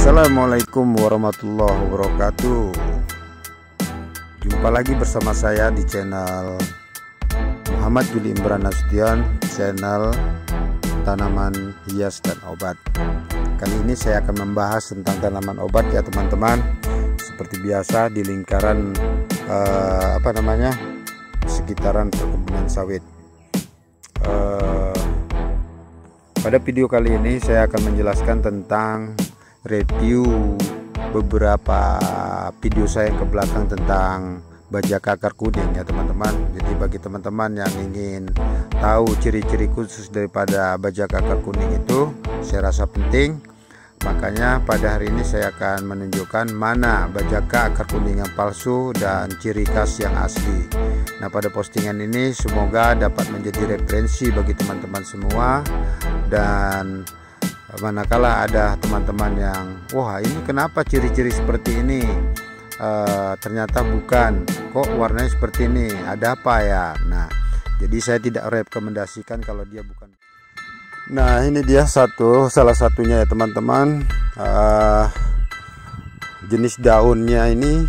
Assalamualaikum warahmatullahi wabarakatuh. Jumpa lagi bersama saya di channel Muhammad Juli Imran Nasution, channel tanaman hias dan obat. Kali ini saya akan membahas tentang tanaman obat ya teman-teman. Seperti biasa di lingkaran sekitaran perkebunan sawit. Pada video kali ini saya akan menjelaskan tentang review beberapa video saya yang ke belakang tentang bajak akar kuning ya teman-teman. Jadi bagi teman-teman yang ingin tahu ciri-ciri khusus daripada bajak akar kuning itu, saya rasa penting. Makanya pada hari ini saya akan menunjukkan mana bajak akar kuning yang palsu dan ciri khas yang asli. Nah, pada postingan ini semoga dapat menjadi referensi bagi teman-teman semua, dan manakala ada teman-teman yang wah ini kenapa ciri-ciri seperti ini, ternyata bukan, kok warnanya seperti ini, ada apa ya. Nah, jadi saya tidak rekomendasikan kalau dia bukan. Nah, ini dia salah satunya ya teman-teman. Jenis daunnya ini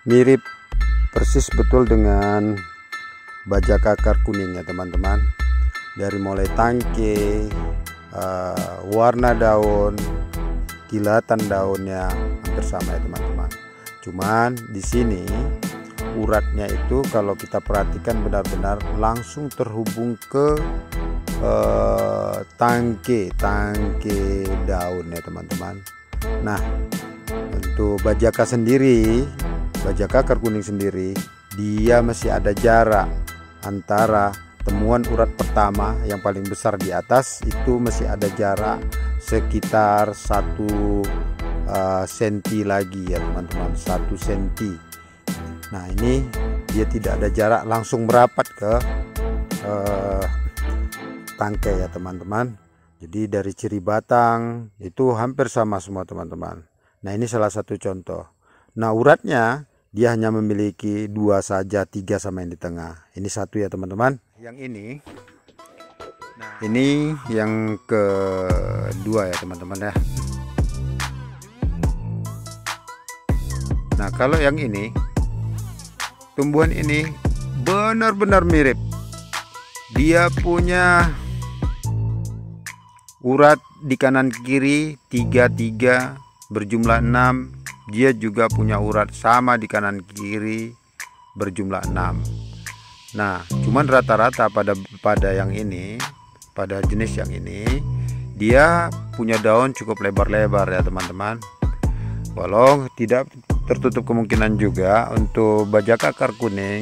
mirip persis betul dengan bajak akar kuning ya teman-teman. Dari mulai tangkai, warna daun, kilatan daunnya hampir sama ya teman-teman. Cuman di sini uratnya itu kalau kita perhatikan benar-benar langsung terhubung ke tangkai daun ya teman-teman. Nah, untuk bajak akar kuning sendiri, dia masih ada jarak antara temuan urat pertama yang paling besar di atas itu, masih ada jarak sekitar 1 senti lagi ya teman-teman, 1 senti. Nah, ini dia tidak ada jarak, langsung merapat ke tangkai ya teman-teman. Jadi dari ciri batang itu hampir sama semua teman-teman. Nah, ini salah satu contoh. Nah, uratnya dia hanya memiliki 2 saja, 3 sama yang di tengah. Ini 1 ya teman-teman. Yang ini, nah ini yang kedua ya teman-teman ya. Nah, kalau yang ini, tumbuhan ini benar-benar mirip. Dia punya urat di kanan kiri 3 berjumlah 6. Dia juga punya urat sama di kanan kiri berjumlah 6. Nah, cuman rata-rata pada yang ini, pada jenis yang ini, dia punya daun cukup lebar-lebar ya teman-teman. Walau tidak tertutup kemungkinan juga untuk bajak akar kuning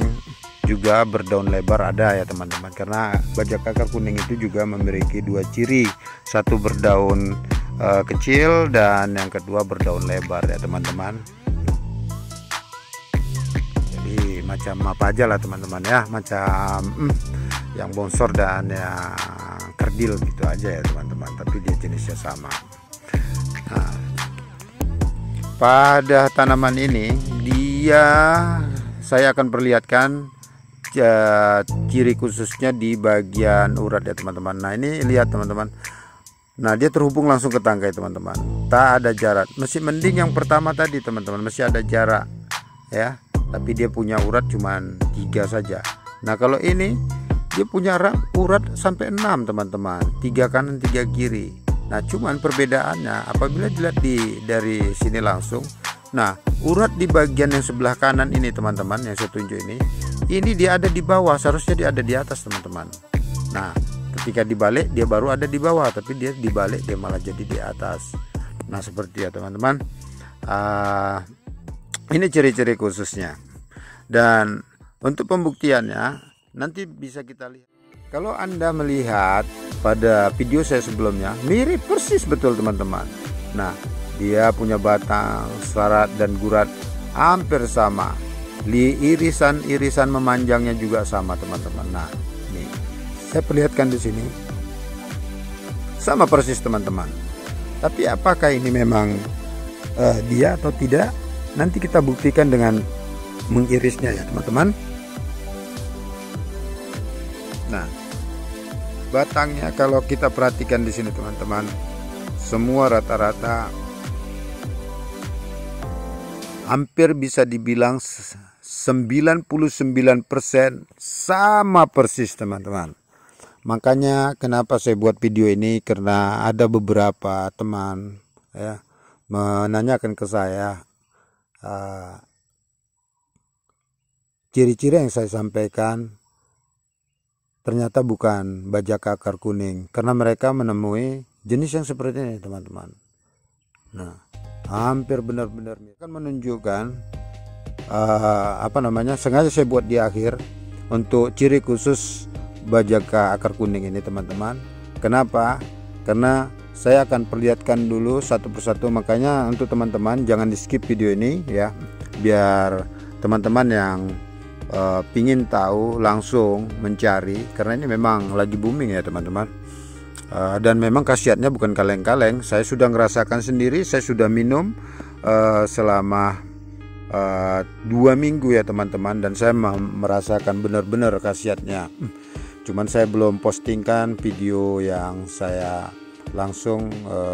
juga berdaun lebar ada ya teman-teman, karena bajak akar kuning itu juga memiliki 2 ciri, satu berdaun kecil dan yang kedua berdaun lebar ya teman-teman. Jadi macam apa aja lah teman-teman ya, macam yang bongsor dan yang kerdil gitu aja ya teman-teman, tapi dia jenisnya sama. Nah, pada tanaman ini saya akan perlihatkan ciri khususnya di bagian urat ya teman-teman. Nah, ini lihat teman-teman. Nah, dia terhubung langsung ke tangkai teman-teman, tak ada jarak. Masih mending yang pertama tadi teman-teman, masih ada jarak ya, tapi dia punya urat cuman 3 saja. Nah, kalau ini dia punya urat sampai 6 teman-teman, 3 kanan 3 kiri. Nah, cuman perbedaannya apabila dilihat dari sini langsung. Nah, urat di bagian yang sebelah kanan ini teman-teman, yang saya tunjuk ini dia ada di bawah, seharusnya dia ada di atas teman-teman. Nah, ketika dibalik dia baru ada di bawah, tapi dia dibalik dia malah jadi di atas. Nah, seperti ya teman-teman. Ini ciri-ciri khususnya. Dan untuk pembuktiannya nanti bisa kita lihat. Kalau Anda melihat pada video saya sebelumnya, mirip persis betul teman-teman. Nah, dia punya batang, serat dan gurat hampir sama. Irisan memanjangnya juga sama teman-teman. Nah, ini saya perlihatkan di sini sama persis teman-teman. Tapi apakah ini memang dia atau tidak? Nanti kita buktikan dengan mengirisnya ya teman-teman. Nah, batangnya kalau kita perhatikan di sini teman-teman, semua rata-rata hampir bisa dibilang 99% sama persis teman-teman. Makanya kenapa saya buat video ini, karena ada beberapa teman ya menanyakan ke saya ciri-ciri yang saya sampaikan ternyata bukan bajak akar kuning, karena mereka menemui jenis yang seperti ini teman-teman. Nah, hampir benar-benar akan menunjukkan sengaja saya buat di akhir untuk ciri khusus bajaka akar kuning ini teman-teman. Kenapa? Karena saya akan perlihatkan dulu satu persatu, makanya untuk teman-teman jangan di skip video ini ya, biar teman-teman yang pingin tahu langsung mencari, karena ini memang lagi booming ya teman-teman. Dan memang khasiatnya bukan kaleng-kaleng, saya sudah ngerasakan sendiri, saya sudah minum selama 2 minggu ya teman-teman, dan saya merasakan benar-benar khasiatnya. Cuman saya belum postingkan video yang saya langsung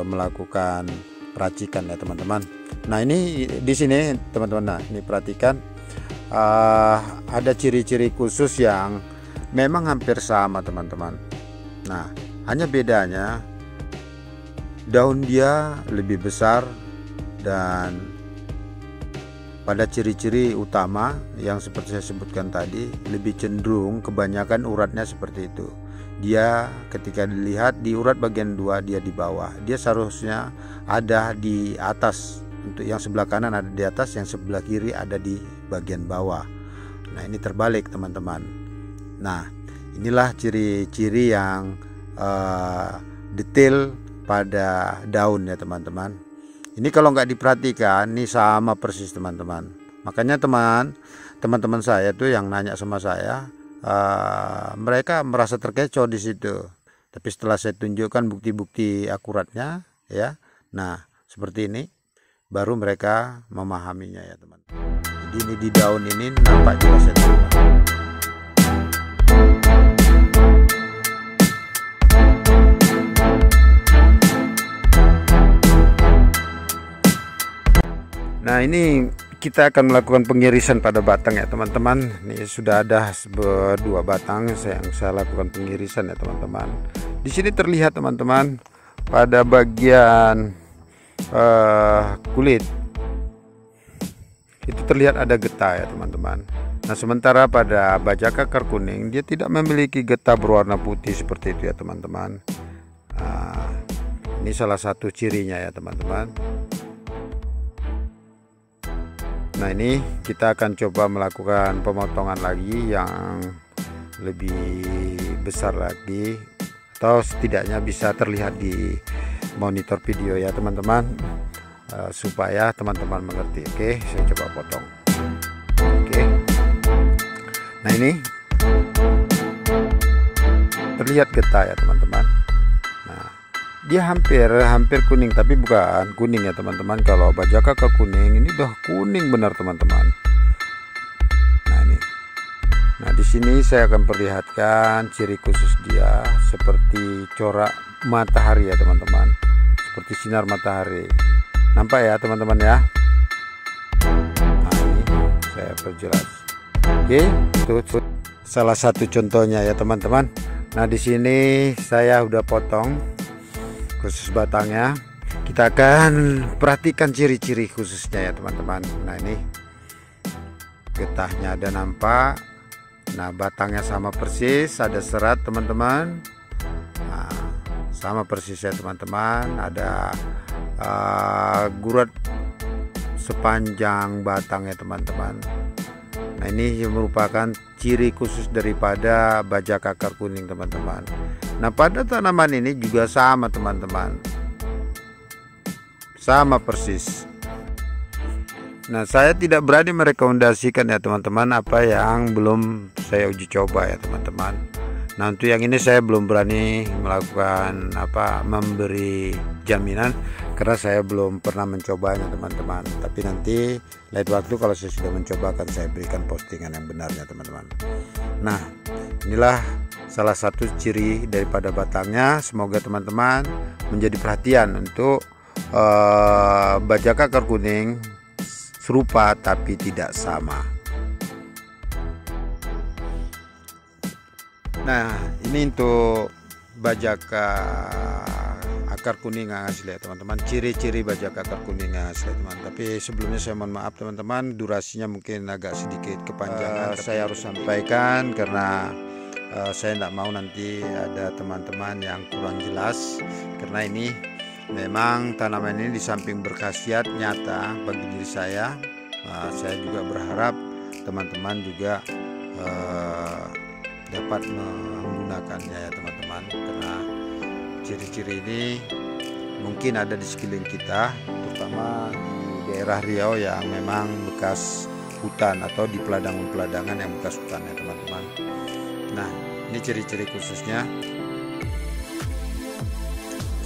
melakukan racikan ya teman-teman. Nah ini di sini teman-teman, nah ini perhatikan, ada ciri-ciri khusus yang memang hampir sama teman-teman. Nah hanya bedanya daun dia lebih besar, dan pada ciri-ciri utama yang seperti saya sebutkan tadi, lebih cenderung kebanyakan uratnya seperti itu. Dia ketika dilihat di urat bagian 2 dia di bawah, dia seharusnya ada di atas. Untuk yang sebelah kanan ada di atas, yang sebelah kiri ada di bagian bawah. Nah ini terbalik teman-teman. Nah inilah ciri-ciri yang detail pada daun ya teman-teman. Ini kalau nggak diperhatikan ini sama persis teman-teman. Makanya teman-teman saya tuh yang nanya sama saya, mereka merasa terkecoh di situ. Tapi setelah saya tunjukkan bukti-bukti akuratnya ya, nah seperti ini, baru mereka memahaminya ya teman-teman. Jadi ini di daun ini nampak jelas ya teman-teman. Nah ini kita akan melakukan pengirisan pada batang ya teman-teman. Ini sudah ada 2 batang yang saya lakukan pengirisan ya teman-teman. Di sini terlihat teman-teman pada bagian kulit itu terlihat ada getah ya teman-teman. Nah sementara pada bajak akar kuning dia tidak memiliki getah berwarna putih seperti itu ya teman-teman. Nah, ini salah satu cirinya ya teman-teman. Nah ini kita akan coba melakukan pemotongan lagi yang lebih besar lagi, atau setidaknya bisa terlihat di monitor video ya teman-teman, supaya teman-teman mengerti. Oke, saya coba potong. Oke, nah ini terlihat getah ya teman-teman. Nah dia hampir kuning, tapi bukan kuning ya teman-teman. Kalau bajak akar kuning ini udah kuning benar teman-teman. Nah ini, nah di sini saya akan perlihatkan ciri khusus dia seperti corak matahari ya teman-teman, seperti sinar matahari. Nampak ya teman-teman ya. Nah ini saya perjelas. Oke, itu salah satu contohnya ya teman-teman. Nah di sini saya udah potong khusus batangnya. Kita akan perhatikan ciri-ciri khususnya ya teman-teman. Nah ini getahnya ada nampak. Nah batangnya sama persis, ada serat teman-teman. Nah, sama persis ya teman-teman. Ada gurat sepanjang batang ya teman-teman. Nah ini merupakan ciri khusus daripada bajak akar kuning teman-teman. Nah pada tanaman ini juga sama teman-teman, sama persis. Nah saya tidak berani merekomendasikan ya teman-teman apa yang belum saya uji coba ya teman-teman. Nah untuk yang ini saya belum berani melakukan memberi jaminan, karena saya belum pernah mencobanya teman-teman. Tapi nanti lain waktu kalau saya sudah mencoba akan saya berikan postingan yang benarnya teman-teman. Nah inilah salah satu ciri daripada batangnya. Semoga teman-teman menjadi perhatian untuk bajak akar kuning serupa tapi tidak sama. Nah, ini untuk bajaka akar kuning yang asli ya teman-teman, ciri-ciri bajaka akar kuning yang asli teman. Tapi sebelumnya saya mohon maaf teman-teman, durasinya mungkin agak sedikit kepanjangan. Saya harus sampaikan karena saya tidak mau nanti ada teman-teman yang kurang jelas, karena ini memang tanaman ini di samping berkhasiat nyata bagi diri saya juga berharap teman-teman juga dapat menggunakannya ya teman-teman, karena ciri-ciri ini mungkin ada di sekeliling kita, terutama di daerah Riau yang memang bekas hutan atau di peladangan-peladangan yang bekas hutan ya teman-teman. Nah, ini ciri-ciri khususnya.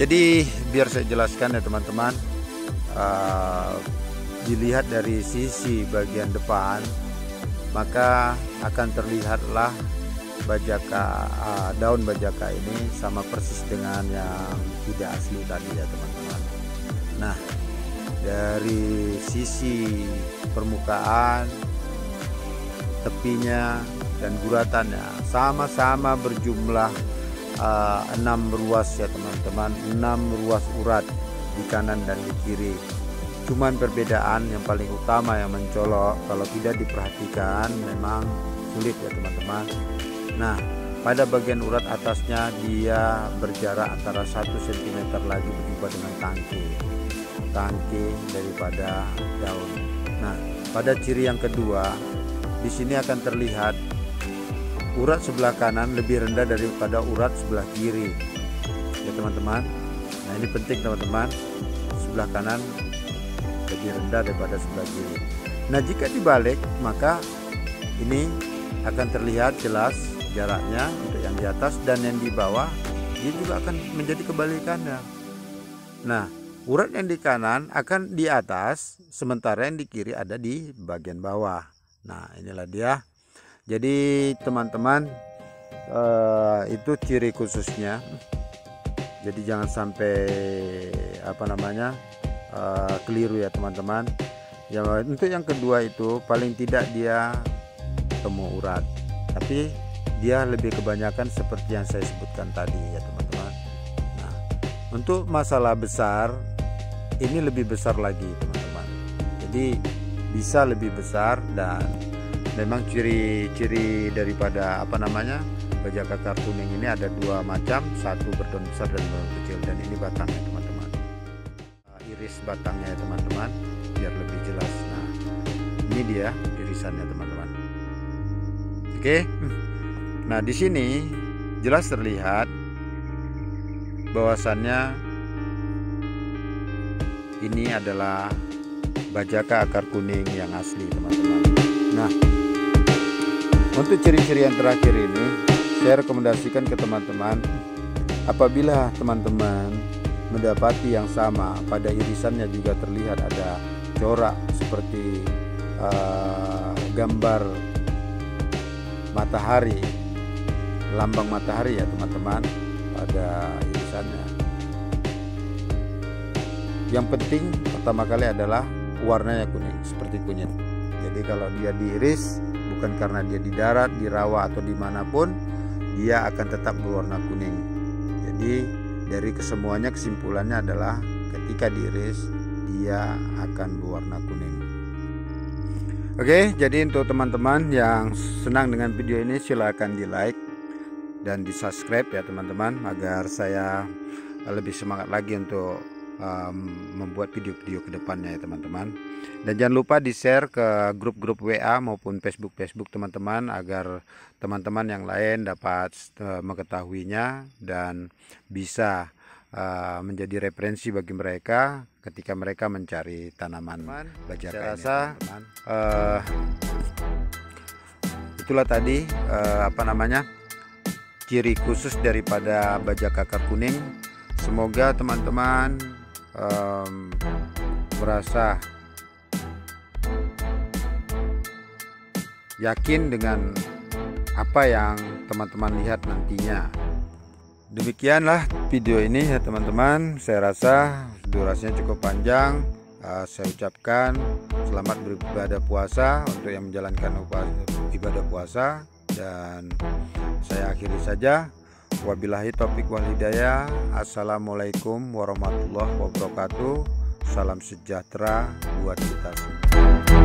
Jadi biar saya jelaskan ya teman-teman, dilihat dari sisi bagian depan maka akan terlihatlah bajaka, daun bajaka ini sama persis dengan yang tidak asli tadi ya teman-teman. Nah, dari sisi permukaan, tepinya dan guratannya sama-sama berjumlah 6 ruas ya teman-teman, 6 ruas urat di kanan dan di kiri. Cuman perbedaan yang paling utama yang mencolok kalau tidak diperhatikan memang sulit ya teman-teman. Nah, pada bagian urat atasnya dia berjarak antara 1 cm lagi berjumpa dengan tangki daripada daun. Nah, pada ciri yang kedua, di sini akan terlihat urat sebelah kanan lebih rendah daripada urat sebelah kiri ya teman-teman. Nah, ini penting teman-teman, sebelah kanan lebih rendah daripada sebelah kiri. Nah, jika dibalik maka ini akan terlihat jelas jaraknya untuk yang di atas, dan yang di bawah dia juga akan menjadi kebalikannya. Nah, urat yang di kanan akan di atas, sementara yang di kiri ada di bagian bawah. Nah, inilah dia. Jadi teman-teman, itu ciri khususnya. Jadi jangan sampai keliru ya teman-teman. Ya, untuk yang kedua itu paling tidak dia temu urat, tapi dia lebih kebanyakan seperti yang saya sebutkan tadi ya teman-teman. Nah, untuk masalah besar ini lebih besar lagi teman-teman. Jadi bisa lebih besar, dan memang ciri-ciri daripada bajaka akar kuning ini ada 2 macam, satu berdaun besar dan berdaun kecil, dan ini batangnya teman-teman. Iris batangnya teman-teman biar lebih jelas. Nah, ini dia irisannya teman-teman. Oke. Nah, di sini jelas terlihat bahwasannya ini adalah bajaka akar kuning yang asli teman-teman. Nah, untuk ciri-ciri yang terakhir ini saya rekomendasikan ke teman-teman, apabila teman-teman mendapati yang sama, pada irisannya juga terlihat ada corak seperti gambar matahari, lambang matahari ya teman-teman pada irisannya. Yang penting pertama kali adalah warnanya kuning seperti kunyit. Jadi kalau dia diiris bukan karena dia di darat, di rawa atau dimanapun, dia akan tetap berwarna kuning. Jadi dari kesemuanya kesimpulannya adalah ketika diiris dia akan berwarna kuning. Oke, jadi untuk teman-teman yang senang dengan video ini silahkan di like dan di subscribe ya teman-teman, agar saya lebih semangat lagi untuk membuat video-video kedepannya ya teman-teman. Dan jangan lupa di share ke grup-grup WA maupun Facebook teman-teman, agar teman-teman yang lain dapat mengetahuinya dan bisa menjadi referensi bagi mereka ketika mereka mencari tanaman bajaka. Saya rasa itulah tadi ciri khusus daripada bajaka akar kuning. Semoga teman-teman merasa yakin dengan apa yang teman-teman lihat nantinya. Demikianlah video ini ya teman-teman. Saya rasa durasinya cukup panjang. Saya ucapkan selamat beribadah puasa untuk yang menjalankan ibadah puasa, dan saya akhiri saja. Wabillahi taufiq wal hidayah. Assalamualaikum warahmatullahi wabarakatuh. Salam sejahtera buat kita semua.